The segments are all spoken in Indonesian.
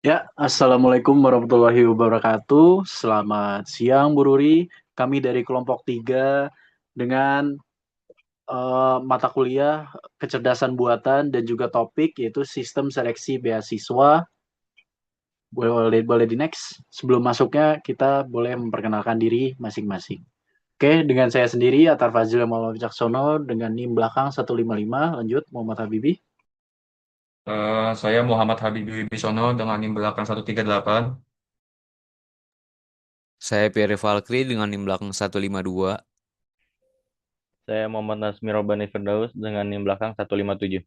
Ya, Assalamualaikum warahmatullahi wabarakatuh. Selamat siang, Bu Ruri. Kami dari kelompok 3 dengan mata kuliah kecerdasan buatan dan juga topik yaitu sistem seleksi beasiswa. Boleh boleh di next. Sebelum masuknya kita boleh memperkenalkan diri masing-masing. Oke, dengan saya sendiri Atar Fazil Muhammad Wicaksono dengan NIM belakang 155. Lanjut, Muhammad Habibi. Saya Muhammad Habibie Wibisono dengan NIM belakang 138. Saya Pierre Valkri dengan NIM belakang 152. Saya Muhammad Nasmi Robani Firdaus dengan NIM belakang 157.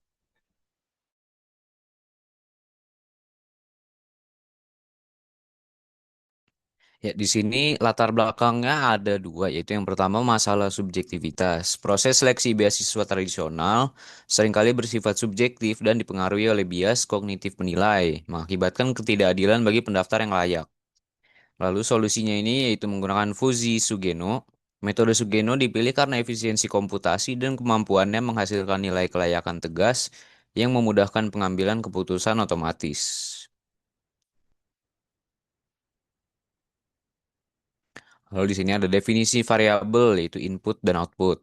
Ya, di sini latar belakangnya ada dua, yaitu yang pertama masalah subjektivitas. Proses seleksi beasiswa tradisional seringkali bersifat subjektif dan dipengaruhi oleh bias kognitif penilai, mengakibatkan ketidakadilan bagi pendaftar yang layak. Lalu solusinya ini yaitu menggunakan Fuzzy Sugeno. Metode Sugeno dipilih karena efisiensi komputasi dan kemampuannya menghasilkan nilai kelayakan tegas yang memudahkan pengambilan keputusan otomatis. Lalu di sini ada definisi variabel yaitu input dan output.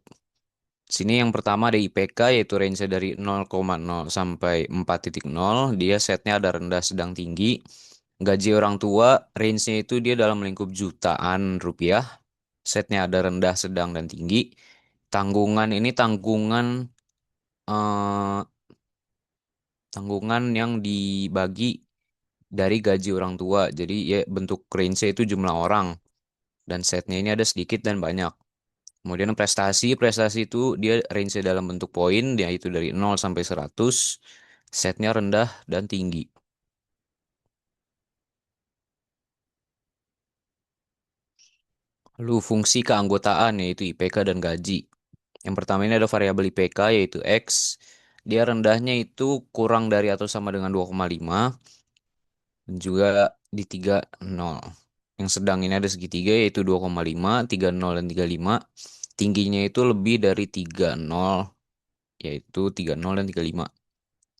Di sini yang pertama ada IPK yaitu range dari 0,0 sampai 4,0. Dia setnya ada rendah, sedang, tinggi. Gaji orang tua range-nya itu dia dalam lingkup jutaan rupiah. Setnya ada rendah, sedang, dan tinggi. Tanggungan ini eh, tanggungan yang dibagi dari gaji orang tua. Jadi ya bentuk range-nya itu jumlah orang. Dan setnya ini ada sedikit dan banyak. Kemudian prestasi itu dia range dalam bentuk poin, yaitu dari 0 sampai 100, setnya rendah dan tinggi. Lalu fungsi keanggotaan yaitu IPK dan gaji. Yang pertama ini ada variabel IPK yaitu X. Dia rendahnya itu kurang dari atau sama dengan 2,5 dan juga di 30. Yang sedang ini ada segitiga yaitu 2,5, 30 dan 35. Tingginya itu lebih dari 30 yaitu 30 dan 35.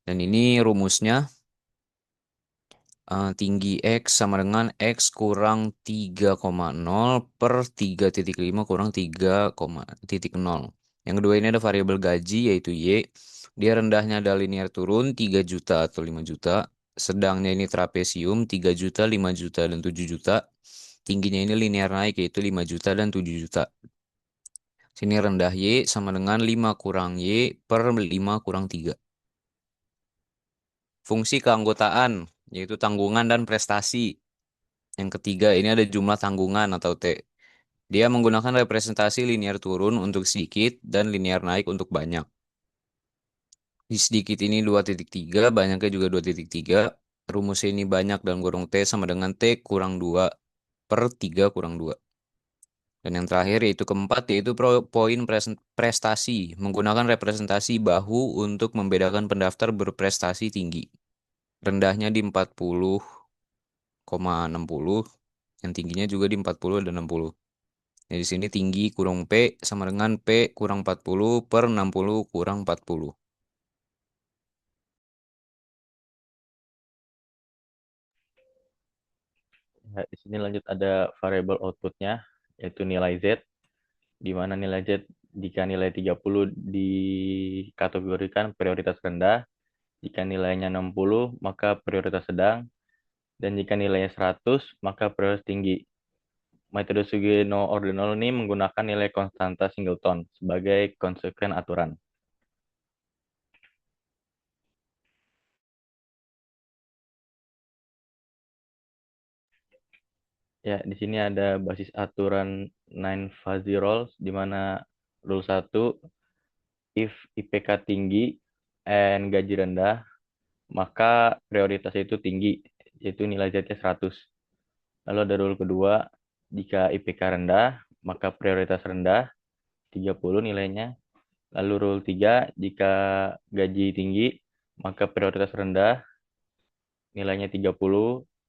Dan ini rumusnya tinggi X sama dengan X kurang 3,0 per 3,5 kurang 3,0. Yang kedua ini ada variabel gaji yaitu Y. Dia rendahnya ada linear turun 3 juta atau 5 juta. Sedangnya ini trapesium 3 juta, 5 juta, dan 7 juta. Tingginya ini linear naik yaitu 5 juta dan 7 juta. Sini rendah Y sama dengan 5 kurang Y per 5 kurang 3. Fungsi keanggotaan yaitu tanggungan dan prestasi. Yang ketiga, ini ada jumlah tanggungan atau T. Dia menggunakan representasi linear turun untuk sedikit dan linear naik untuk banyak. Di sedikit ini 2,3, banyaknya juga 2,3. Rumusnya ini banyak dalam kurung T sama dengan T kurang 2 per 3 kurang 2. Dan yang terakhir yaitu keempat yaitu poin prestasi. Menggunakan representasi bahu untuk membedakan pendaftar berprestasi tinggi. Rendahnya di 40,60, yang tingginya juga di 40 dan 60. Nah, di sini tinggi kurang P sama dengan P kurang 40 per 60 kurang 40. Ya, di sini lanjut ada variabel outputnya, yaitu nilai Z, di mana nilai Z jika nilai 30 dikategorikan prioritas rendah, jika nilainya 60 maka prioritas sedang, dan jika nilainya 100 maka prioritas tinggi. Metode Sugeno Ordinal ini menggunakan nilai konstanta singleton sebagai konsekuen aturan. Ya, di sini ada basis aturan nine fuzzy rules, di mana rule 1, if IPK tinggi and gaji rendah, maka prioritas itu tinggi, yaitu nilai Z-nya 100. Lalu ada rule kedua, jika IPK rendah, maka prioritas rendah, 30 nilainya. Lalu rule 3, jika gaji tinggi, maka prioritas rendah, nilainya 30.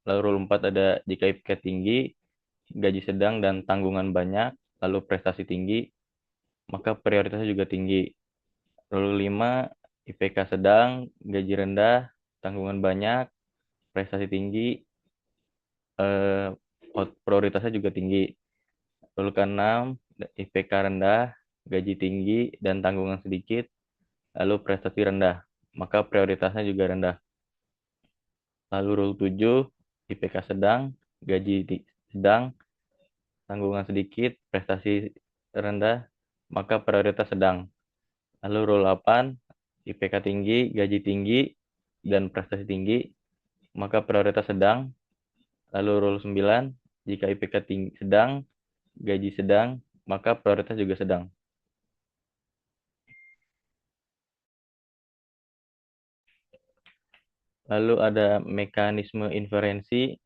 Lalu rule 4 ada, jika IPK tinggi, gaji sedang dan tanggungan banyak, lalu prestasi tinggi, maka prioritasnya juga tinggi. Rule 5, IPK sedang, gaji rendah, tanggungan banyak, prestasi tinggi, prioritasnya juga tinggi. Lalu keenam, IPK rendah, gaji tinggi, dan tanggungan sedikit, lalu prestasi rendah, maka prioritasnya juga rendah. Lalu rule 7, IPK sedang, gaji sedang, tanggungan sedikit, prestasi rendah, maka prioritas sedang. Lalu rule 8, IPK tinggi, gaji tinggi, dan prestasi tinggi, maka prioritas sedang. Lalu rule 9, jika IPK tinggi, sedang, gaji sedang, maka prioritas juga sedang. Lalu ada mekanisme inferensi,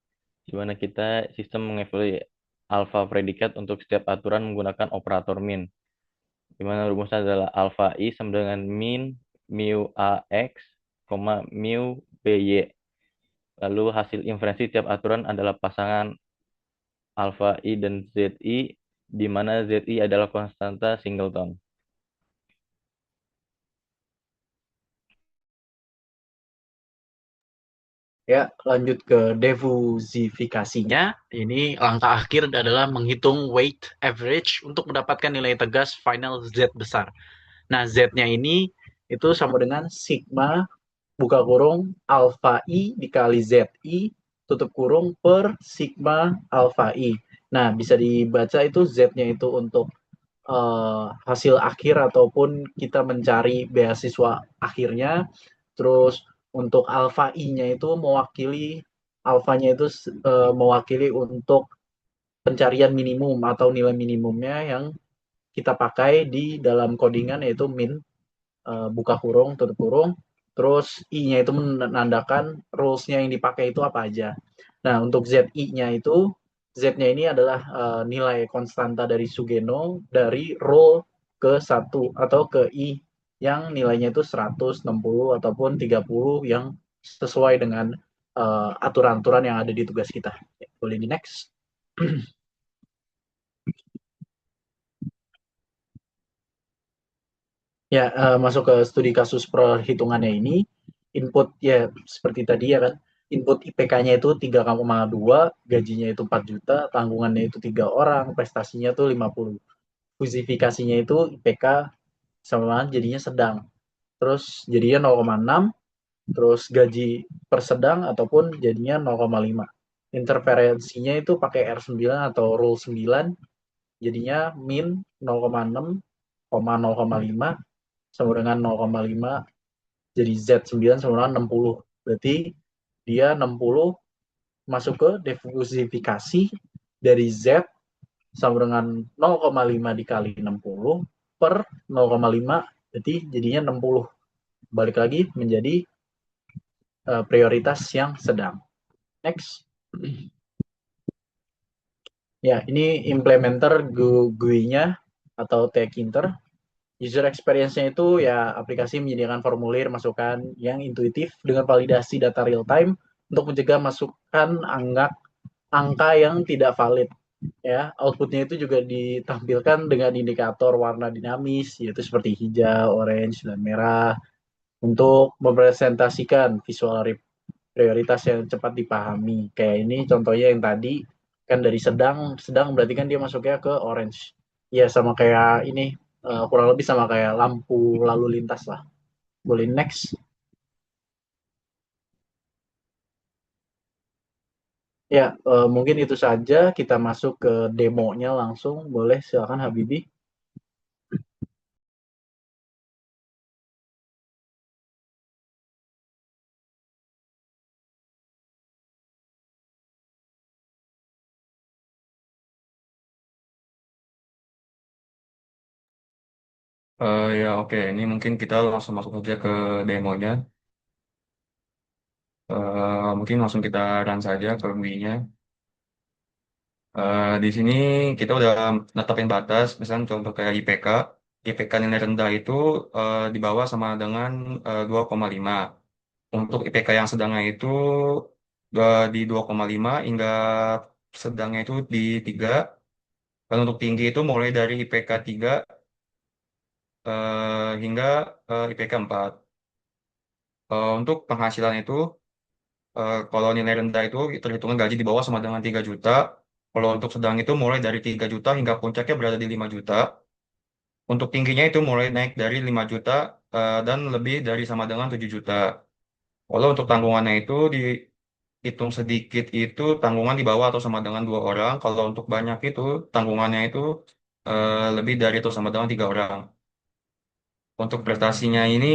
di mana kita sistem mengevaluasi alfa predikat untuk setiap aturan menggunakan operator min. Di mana rumusnya adalah alfa i sama dengan min mu ax, mu by. Lalu hasil inferensi tiap aturan adalah pasangan alfa i dan zi, di mana zi adalah konstanta singleton. Ya, lanjut ke diffusifikasinya. Ini langkah akhir adalah menghitung weight average untuk mendapatkan nilai tegas final Z besar. Nah, Z-nya ini itu sama dengan sigma buka kurung alpha I dikali ZI tutup kurung per sigma alpha I. Nah, bisa dibaca itu Z-nya itu untuk hasil akhir ataupun kita mencari beasiswa akhirnya. Terus untuk alfa I-nya itu mewakili alfanya itu mewakili untuk pencarian minimum atau nilai minimumnya yang kita pakai di dalam codingan, yaitu min buka kurung tutup kurung. Terus I-nya itu menandakan rules-nya yang dipakai itu apa aja. Nah, untuk ZI-nya itu Z-nya ini adalah nilai konstanta dari Sugeno dari rule ke 1 atau ke I yang nilainya itu 160 ataupun 30 yang sesuai dengan aturan-aturan yang ada di tugas kita. Boleh di next. Ya, masuk ke studi kasus perhitungannya ini. Input ya seperti tadi ya kan. Input IPK-nya itu 3,2, gajinya itu 4 juta, tanggungannya itu 3 orang, prestasinya tuh 50. Fusifikasinya itu IPK sama jadinya sedang. Terus jadinya 0,6, terus gaji per sedang ataupun jadinya 0,5. Interferensinya itu pakai R9 atau rule 9, jadinya min 0,6, 0,5 sama dengan 0,5, jadi Z9 sama dengan 60. Berarti dia 60 masuk ke diffusifikasi dari Z sama dengan 0,5 dikali 60 per 0,5, berarti jadinya 60. Balik lagi menjadi prioritas yang sedang. Next. Ya, ini implementer GUI-nya atau Tkinter. User experience-nya itu ya aplikasi menyediakan formulir masukan yang intuitif dengan validasi data real time untuk mencegah masukan angka yang tidak valid. Ya, outputnya itu juga ditampilkan dengan indikator warna dinamis, yaitu seperti hijau, orange, dan merah, untuk merepresentasikan visual prioritas yang cepat dipahami. Kayak ini contohnya yang tadi kan dari sedang berarti kan dia masuknya ke orange. Ya sama kayak ini, kurang lebih sama kayak lampu lalu lintas lah. Boleh next. Ya, mungkin itu saja. Kita masuk ke demonya langsung. Boleh, silakan Habibi. Ya oke, ini mungkin kita langsung masuk aja ke demonya. Mungkin langsung kita run saja ke GUI-nya. Di sini kita udah netapin batas, misalnya contoh kayak IPK. IPK nilai rendah itu di bawah sama dengan 2,5. Untuk IPK yang sedangnya itu di 2,5 hingga sedangnya itu di 3. Dan untuk tinggi itu mulai dari IPK 3 hingga IPK 4. Untuk penghasilan itu Kalau nilai rendah itu terhitungan gaji di bawah sama dengan 3 juta. Kalau untuk sedang itu mulai dari 3 juta hingga puncaknya berada di 5 juta. Untuk tingginya itu mulai naik dari 5 juta dan lebih dari sama dengan 7 juta. Kalau untuk tanggungannya itu dihitung sedikit itu tanggungan di bawah atau sama dengan 2 orang. Kalau untuk banyak itu tanggungannya itu lebih dari atau sama dengan 3 orang. Untuk prestasinya ini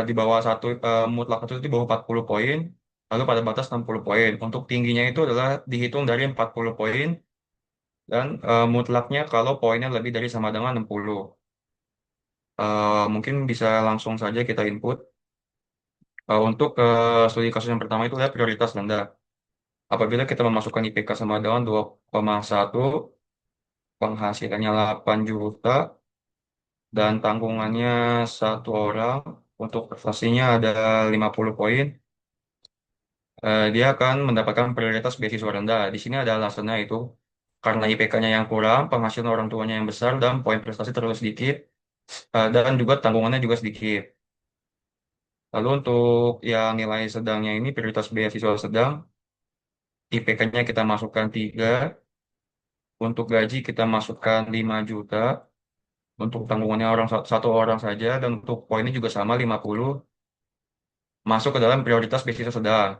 di bawah mutlak itu di bawah 40 poin, lalu pada batas 60 poin. Untuk tingginya itu adalah dihitung dari 40 poin dan mutlaknya kalau poinnya lebih dari sama dengan 60. Mungkin bisa langsung saja kita input. Untuk studi kasus yang pertama itu adalah prioritas rendah. Apabila kita memasukkan IPK sama dengan 2,1, penghasilannya 8 juta, dan tanggungannya 1 orang, untuk prestasinya ada 50 poin, dia akan mendapatkan prioritas beasiswa rendah. Di sini ada alasannya itu karena IPK-nya yang kurang, penghasilan orang tuanya yang besar, dan poin prestasi terlalu sedikit, dan juga tanggungannya juga sedikit. Lalu untuk yang nilai sedangnya ini, prioritas beasiswa sedang, IPK-nya kita masukkan 3, untuk gaji kita masukkan 5 juta, untuk tanggungannya satu orang saja, dan untuk poinnya juga sama 50, masuk ke dalam prioritas beasiswa sedang.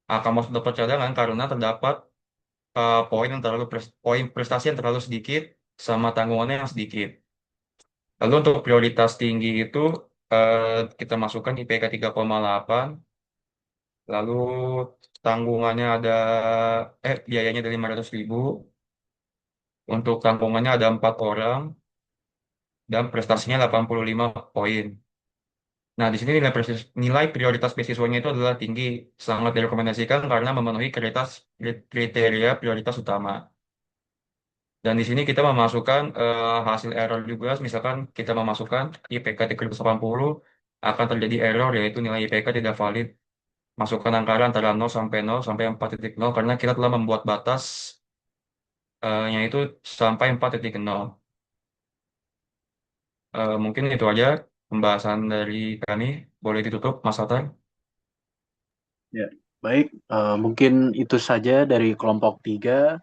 Akan masuk dapat cadangan karena terdapat poin prestasi yang terlalu sedikit sama tanggungannya yang sedikit. Lalu untuk prioritas tinggi itu eh, kita masukkan IPK 3,8, lalu tanggungannya biayanya dari 500.000, untuk tanggungannya ada 4 orang dan prestasinya 85 poin. Nah, di sini nilai prioritas beasiswanya itu adalah tinggi, sangat direkomendasikan karena memenuhi kriteria prioritas utama. Dan di sini kita memasukkan hasil error juga, misalkan kita memasukkan IPK 380, akan terjadi error yaitu nilai IPK tidak valid. Masukkan angka antara 0 sampai 0 sampai 4,0 karena kita telah membuat batas yaitu sampai 4,0. Mungkin itu aja pembahasan dari kami. Boleh ditutup, Mas Atar. Ya, baik. Mungkin itu saja dari kelompok 3.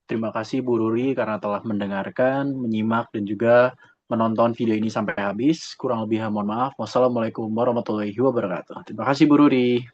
Terima kasih Bu Ruri karena telah mendengarkan, menyimak, dan juga menonton video ini sampai habis. Kurang lebih mohon maaf. Wassalamualaikum warahmatullahi wabarakatuh. Terima kasih Bu Ruri.